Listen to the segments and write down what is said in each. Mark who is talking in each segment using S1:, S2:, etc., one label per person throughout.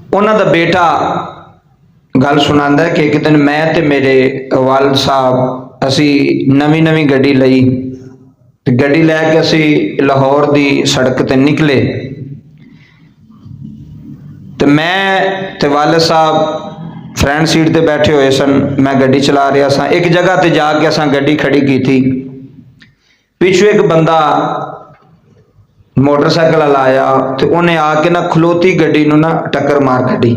S1: उन्हां दा बेटा गल सुनांदा है कि एक दिन मैं ते मेरे वालिद साहब असी नवी नवी गड्डी लई ते गड्डी लैके असी लाहौर दी सड़क ते निकले ते मैं ते वालिद साहब फ्रंट सीट ते बैठे हुए सन। मैं गड्डी चला रहा सा। एक जगह ते जाके असां गड्डी खड़ी की थी। पिछू एक बंदा मोटरसाइकिल वाला आया तो उन्हें आके ना खलोती गड्डी नूं ना टक्कर मार कड्डी।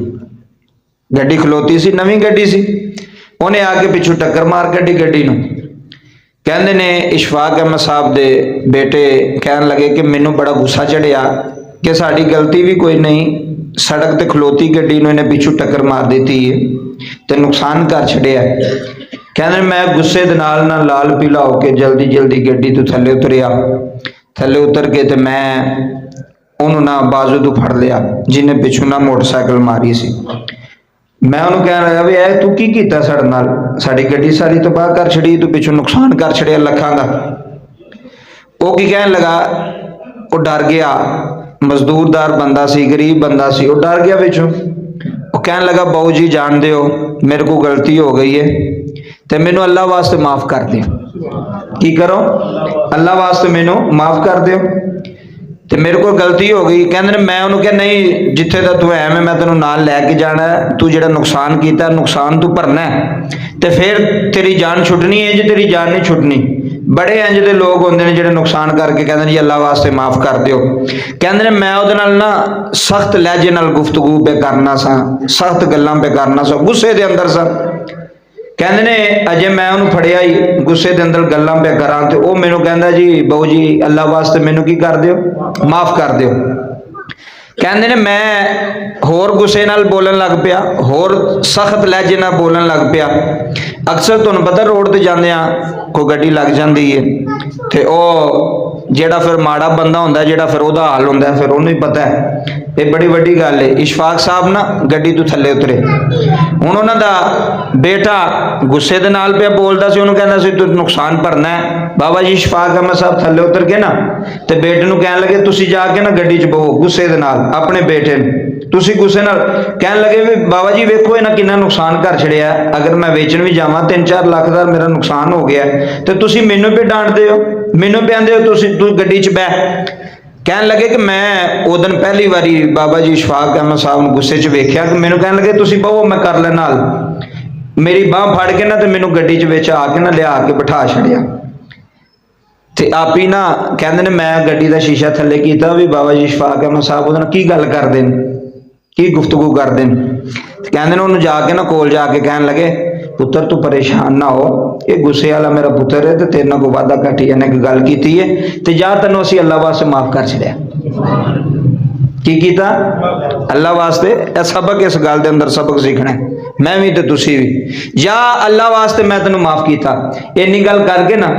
S1: गड्डी खलोती सी, नवी गड्डी सी, उन्हें आके पिछू टक्कर मार कड्डी गड्डी नूं। कहंदे ने इशफाक अहमद साहब दे बेटे कहन लगे कि मैनू बड़ा गुस्सा चढ़िया कि साड़ी गलती भी कोई नहीं, सड़क ते खलोती गड्डी नूं इन्हें पिछू टक्कर मार दी है ते नुकसान कर छड़िया। कहंदे मैं गुस्से दे नाल ना लाल पीला होके जल्दी जल्दी गड्डी तो थल्ले उतरिया। थल्ले उतर के ते मैं उन्होंने ना बाजू तो फड़ लिया जिन्हें पिछू ना मोटरसाइकिल मारी सी। मैं उन्होंने कह लगा भी तू की कीता साडे नाल, साडी गड्डी सारी तबाह कर छड़ी, तू पिछू नुकसान कर छड़िया लखां दा। वो की कहन लगा, वो डर गया, मजदूरदार बंदा सी, गरीब बंदा सी, वो डर गया पिछू। वो कहन लगा बाऊ जी जान दो मेरे को गलती हो गई है तो मैनू अल्लाह वास्ते माफ कर दो। की करो, अल्लाह वास्ते मैनू माफ कर दो ते मेरे को गलती हो गई। कहंदे मैं उन्होंने कहा नहीं जिथे दा तू है मैं तेनों नाल लैके जाना है, तू जिहड़ा नुकसान किया नुकसान तू भरना है ते फिर तेरी जान छुटनी है। जे तेरी जान नहीं छुटनी, बड़े इंज दे लोग होंदे ने जिहड़े नुकसान करके कहंदे जी अल्लाह वास्ते माफ कर दिओ। कहंदे ने मैं उहदे नाल ना सख्त लहजे नाल गुफ्तगू पे करना सा, सख्त गल्लां पे करना सा, गुस्से दे अंदर सा। कहंदे ने अजे मैं उन्होंने फड़िया ही गुस्से के अंदर गल्लां पे करा तो वह मैनू कहंदा जी बाऊ जी अल्लाह वास्ते मैनू की कर दिओ, माफ कर दिओ। कहंदे ने मैं होर गुस्से नाल बोलन लग पिया, होर सख्त लहजे नाल बोलन लग पिया। अक्सर तुहानूं पता रोड ते जांदे कोई गड्डी लग जाती है तो वह जेड़ा फिर माड़ा बंदा होंदा जेड़ा फिर ओहदा हाल होंदा फिर उन्हें पता है। ये बड़ी वड्डी गल है। इशफाक साहब ना गड्डी तो थल्ले उतरे। हुण उन्हां दा बेटा गुस्से दे नाल पिया बोलदा सी, उन्होंने कहंदा सी तू नुकसान भरना है। बाबा जी इशफाक अहमद साहब थल्ले उतर के ना ते बेटे नूं कहन लगे तुसीं जाके ना गड्डी च बहो गुस्से दे नाल अपने बेटे तुसीं गुस्से नाल। कहन लगे भी बाबा जी वेखो इन्हां किन्ना नुकसान कर छड़िया, अगर मैं वेचण भी जावां 3-4 लाख दा मेरा नुकसान हो गया तो तुसीं मैनू पे डांटदे हो, मैनू पे आंदे हो तू गड्डी च बह। कहन लगे कि मैं उस दिन पहली बारी बाबा जी इशफाक अहमद साहब गुस्से च वेख्या कि मैनू कहन लगे तुसीं बहो मैं कर लेना नाल। मेरी बांह फड़ के ना तो मैनू गड्डी च विच आके ना लिया के बिठा छड़िया ते आप ही ना कहंदे ने मैं गड्डी का शीशा थल्ले कीता भी बाबा जी इशफाक अहमद साहब उहदे नाल की गल करदे ने, की गुफ्तगू करदे ने। कहंदे ने उन्होंने जाके ना कोल जाके कहन लगे पुत्र तू परेशान ना हो, ये गुस्से वाला मेरा पुत्र है तो तेरे नाल कोई वादा घटी इन्हें एक गल की है तो जा तेनों असीं अल्लाह वास्ते माफ कर छड़िया। की कीता अल्लाह वास्ते। यह सबक इस गल दे अंदर सबक सीखना है, मैं भी तो तुसी भी। या अल्लाह वास्ते मैं तेनों माफ किया, इन्नी गल करके ना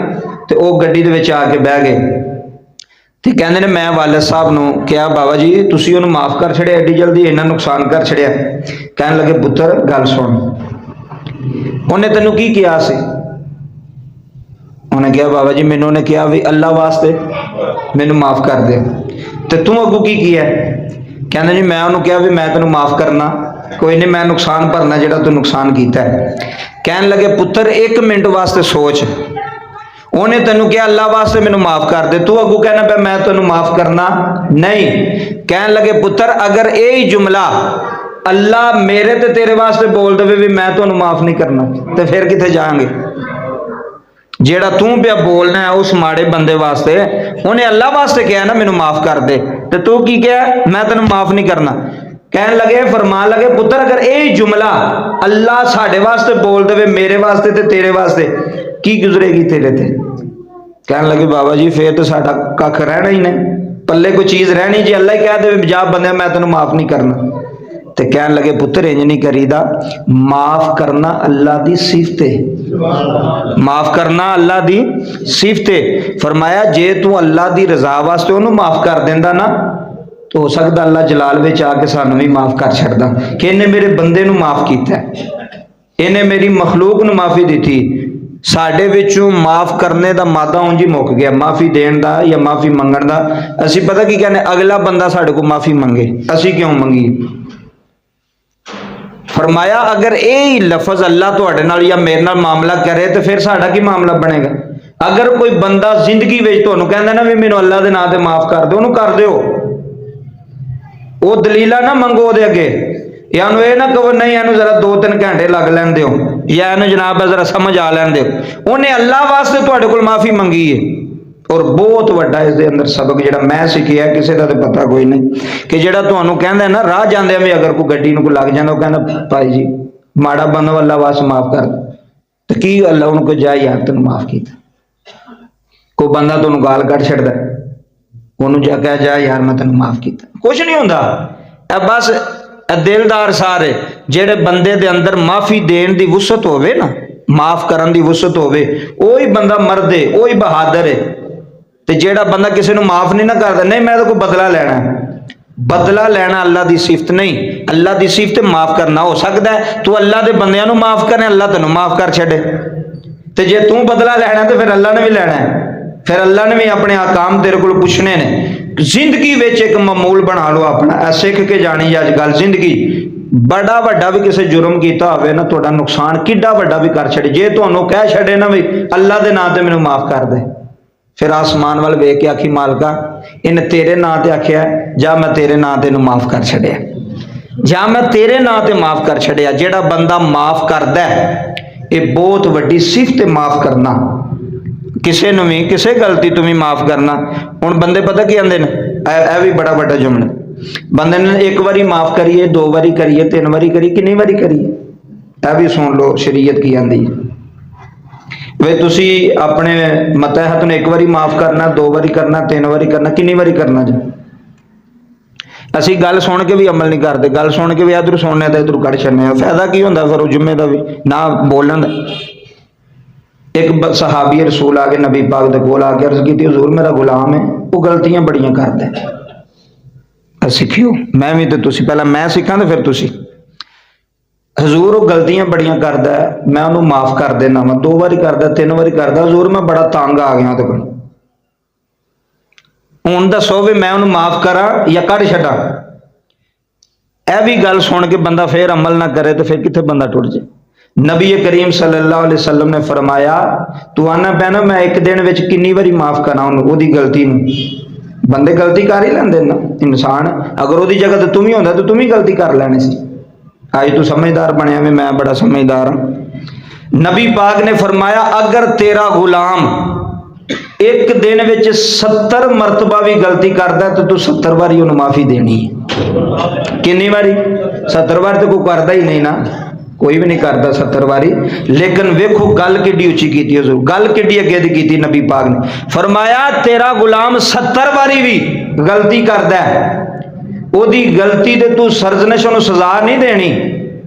S1: तो वह गड्डी दे विच आके बह गए। तो कहंदे ने मैं वालिद साहब नूं कहा बाबा जी तुसीं उहनूं माफ कर छड़िया एड्डी जल्दी, इन्ना नुकसान कर छड़िया। कहन लगे पुत्र गल सुन, उन्हें तेनों की किया सी? उन्हें कहा बाबा जी मैनू ने कहा भी अल्लाह वास्ते मैनू माफ कर दे। तो तू अगू की किया? कहंदे जी मैं उन्होंने कहा भी मैं तेनों माफ करना, कोई नहीं मैं नुकसान भरना जेड़ा तू नुकसान किया है। कहन लगे पुत्र 1 मिनट वास्ते सोच, उन्हें तेनों कहा अल्लाह वास्ते मैनू माफ कर दे, तू अगू कहना पे मैं तेनों माफ करना नहीं। कहन लगे पुत्र अगर यही जुमला अल्लाह मेरे ते तेरे वास्ते बोल दे भी मैं तुहानू माफ नहीं करना तो फिर किथे जाएंगे? जेड़ा तू पिया बोलना है उस माड़े बंदे वास्ते, उन्हें अल्लाह वास्ते कहा ना मैनू माफ कर दे तो तू की कहा मैं तेनू माफ नहीं करना। कहन लगे फरमा लगे पुत्र अगर यही जुमला अल्लाह साडे वास्ते बोल दे मेरे वास्ते ते तेरे वास्ते की गुजरेगी तेरे ते? कहन लगे बाबा जी फिर तो साडा कख रहना ही नहीं, पल्ले कोई चीज़ रहनी जी अल्लाह ही कह दे जा बंदे मैं तेनू माफ नहीं करना। तो कहन लगे पुत्र इंज नहीं करीदा, माफ करना अल्लाह दी सिफत है, माफ करना अल्लाह दी सिफत है। फरमाया जे तू अल्लाह दी रजा वास्ते उन्होंने माफ कर देंदा ना तो हो सकता अल्लाह जलाल विच आके सानू भी माफ कर छड़दा कि इन्हें मेरे बंदे नू माफ किया, इन्हें मेरी मखलूक नू माफी दी। साडे विचों माफ करने का मादा उंज ही मुक गया, माफी देने का या माफी मंगण का। असी पता की कहने अगला बंदा साडे को माफी मंगे, असी क्यों मंगी? फरमाया अगर यही लफज अल्लाह तुहाडे नाल या मेरे नाल मामला करे तो फिर साडा की मामला बनेगा। अगर कोई बंदा जिंदगी विच तुहानूं कहंदा ना भी मैनूं अल्लाह दे नाम ते माफ कर दो, उहनूं कर दिओ। वो दलीला ना मंगो उहदे अगे, या उहनूं ये ना कहो नहीं इहनूं जरा 2-3 घंटे लग लैण दिओ, या इहनूं जनाब जरा समझ आ लैण दिओ। उहने अल्लाह वास्ते तुहाडे कोल माफ़ी मंगी है। और बहुत वड्डा इस दे अंदर सबक जिहड़ा मैं सिखिया, किसी दा तो पता कोई नहीं, कि जिहड़ा तुहानूं कहंदा ना राह जांदे भी अगर कोई गड्डी नूं कोई लग जांदा, कहंदा भाई जी माड़ा बंदा अल्लाह वास्ते माफ कर, तो की अल्लाह उहनूं कोई जा यार तैनूं माफ कीता। कोई बंदा तुहानूं गाल कढ छड्डदा, उहनूं जा कह जा यार मैं तैनूं माफ कीता, कुछ नहीं हुंदा। बस दिलदार सारे जेड़े बंदे दे अंदर माफी देण दी वुसत होवे ना, माफ करन दी वुसत होवे, ओही बंदा मर्द है, ओही बहादुर है। ते जेड़ा बंदा किसी नूं माफ नहीं ना करदा, नहीं मैं तो कोई बदला लेना है, बदला लेना अल्लाह दी सिफत नहीं। अल्लाह दी सिफत माफ करना। हो सकता है तू अल्लाह दे बंदियां नूं माफ करे, अल्लाह तैनूं माफ कर छड्डे, ते जे तू बदला लेना तो फिर अल्लाह ने भी लेना है, फिर अल्लाह ने भी अपने आकाम तेरे कोल पुछने ने। जिंदगी विच एक मामूल बना लो अपना, सिख के जानी अज गल जिंदगी, बड़ा वड्डा भी किसी जुर्म किया होवे ना, तुहाडा नुकसान किड्डा वड्डा भी कर छड़े, जे तुहानूं कह छड़े ना भी अल्लाह दे नाम ते मैनूं माफ कर दे, फिर आसमान वाल वेख के आखी मालका इन्हें तेरे नाम ते आख्या, जा मैं तेरे नाम ते इहनूं माफ कर छड़िया, जा मैं तेरे नाम ते माफ कर छड़िया। जेड़ा बंदा माफ करदा है ये बहुत वड्डी सिफत है, माफ करना। किसी नूं भी किसी गलती तो भी माफ करना। हुण बंदे पता की आंदे ने, ऐ भी बड़ा वड्डा जुमला, बंदे ने एक बारी माफ करिए, 2 बारी करिए, 3 बारी करिए, कितनी बारी करिए, ऐ भी सुन लो शरीयत की आंदी है। वे तुसी अपने मतहत ने 1 बारी माफ करना, 2 बारी करना, 3 बारी करना, कितनी बारी करना जी। असी गल सुन के भी अमल नहीं करते, गल सुन के भी इधर सुनने का इधर कड़ छड़ने, फायदा की होंदा फिर जुम्मे का भी ना बोलन। एक सहाबी रसूल आ के नबी पाक दे कोल आके अर्ज की, हुजूर मेरा गुलाम है, वो गलतियां बड़ियां करता है, सीखियो मैं भी, तो तुसी पहला मैं सीखा तो फिर तुसी। हजूर वो गलतियां बड़ियां करता है, मैं उन्होंने माफ कर देना वा, 2 बारी करता, 3 बारी करता, हजूर मैं बड़ा तंग आ गया तो हुण दसो भी मैं उन्होंने माफ करा या कढ़ छड्डा। यह भी गल सुन के बंदा फिर अमल ना करे तो फिर कित्थे बंदा टुट जाए। नबी करीम सल्लल्लाहु अलैहि वसल्लम ने फरमाया, तू आना पैना मैं एक दिन विच कितनी बारी माफ करा उहदी गलती नूं। बंदे गलती कर ही लेंदे ना, इंसान अगर उहदी जगह ते तुम ही होंदा तो तुम ही गलती कर लेनी सी। आज तू समझदार बनया भी मैं बड़ा समझदार हाँ। नबी पाक ने फरमाया, अगर तेरा गुलाम एक दिन विच 70 मरतबा भी गलती करता तो तू 70 बारी उन्हें माफी देनी है। कितनी बारी? 70 बार तो कोई करता ही नहीं ना, कोई भी नहीं करता 70 बारी। लेकिन वेखो गल किड्डी उची की हजूर, गल किड्डी अगे दी की नबी पाक ने फरमाया, तेरा गुलाम 70 बारी भी गलती करता है, ओदी गलती ते तू सरजनश उन्हें सजा नहीं देनी,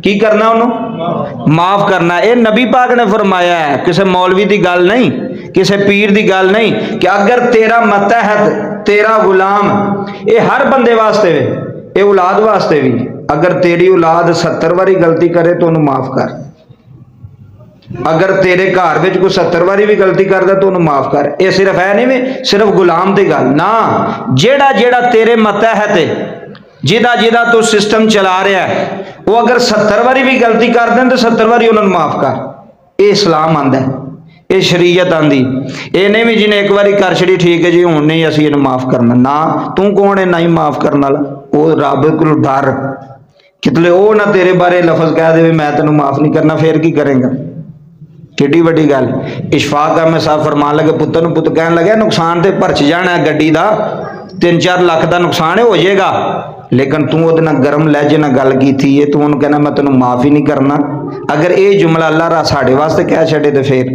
S1: की करना उन्होंने माफ करना। ये नबी पाक ने फरमाया है, किसी मौलवी की गल नहीं, किसी पीर की गल नहीं, कि अगर तेरा मतहत तेरा गुलाम, ये हर बंदे वास्ते वे, ये औलाद वास्ते भी, अगर तेरी औलाद 70 बारी गलती करे तो उन्हें माफ कर। अगर तेरे घर में कोई 70 बारी भी गलती करता तो उन्हें माफ कर। ये सिर्फ है नहीं भी सिर्फ गुलाम की गल ना, जेड़ा जेड़ा तेरे मतहत है, जिदा जिदा तू सिस्टम चला रहा है, वो अगर 70 बारी भी गलती कर दें तो 70 बारी उन्होंने माफ कर। ये इस्लाम आंदा है, ये शरीयत आंदी। ये नहीं भी जिन्हें एक बारी कर छड़ी ठीक है जी हुण नहीं असीं इहनूं माफ करना, ना तू कौन है नहीं माफ करने वाला। वो रब कोल डर, कितले वो ना तेरे बारे लफज कह दे मैं तेनों माफ नहीं करना, फिर की करेंगा। किड्डी वड्डी गल। इशफाक अहमद साहब फरमान लगे, पुत्तर नूं पुत्त कहन लगे नुकसान तो भरच जाना गड्डी का, 3-4 लाख का नुकसान हो जाएगा, लेकिन तू वो गर्म लहजे ना गल की थी है, तू उन्होंने कहना मैं तेनों माफ ही नहीं करना। अगर ये जुमला अल्लाह साढ़े वास्ते कह छड़े तो फिर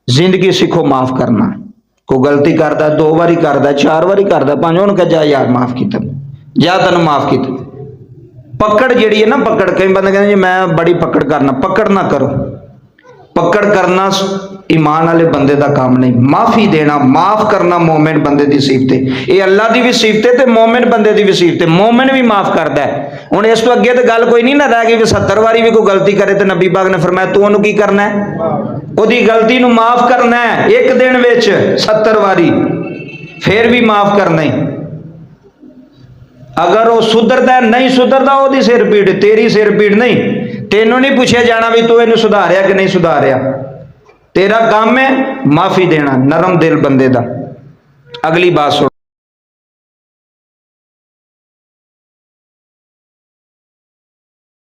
S1: जिंदगी सीखो माफ करना। कोई गलती करता 2 बारी करता, 4 बारी करता, 5 उन्होंने कहा जा यार माफ किया, जा तेन माफ किया। पकड़ जी है ना, पकड़ कई बंदे कहते जी मैं बड़ी पकड़ करना, पकड़ ना करो। पकड़ करना ईमान वाले बंदे का काम नहीं, माफी देना माफ करना मोमिन बंदे की सिफत है। ये अल्लाह की भी सिफत है तो मोमिन बंदे की भी सिफत है, मोमिन भी माफ करता है। हुण इस तो अगे तो गल कोई नहीं ना रह गई, 70 बारी भी कोई गलती करे तो नबी पाक ने फरमाया तू उन्होंने की करना है, उहदी गलती नूं माफ करना है एक दिन विच 70 बारी, फिर भी माफ करना ही। ਅਗਰ ਉਹ ਸੁਧਰਦਾ ਨਹੀਂ ਸੁਧਰਦਾ ਉਹਦੀ ਸਿਰ ਪੀੜ, ਤੇਰੀ ਸਿਰ ਪੀੜ ਨਹੀਂ। ਤੈਨੂੰ ਨਹੀਂ ਪੁੱਛਿਆ ਜਾਣਾ ਵੀ ਤੂੰ ਇਹਨੂੰ ਸੁਧਾਰਿਆ ਕਿ ਨਹੀਂ ਸੁਧਾਰਿਆ। ਤੇਰਾ ਕੰਮ ਹੈ ਮਾਫੀ ਦੇਣਾ, ਨਰਮ ਦਿਲ ਬੰਦੇ ਦਾ। ਅਗਲੀ ਬਾਤ ਸੁਣ।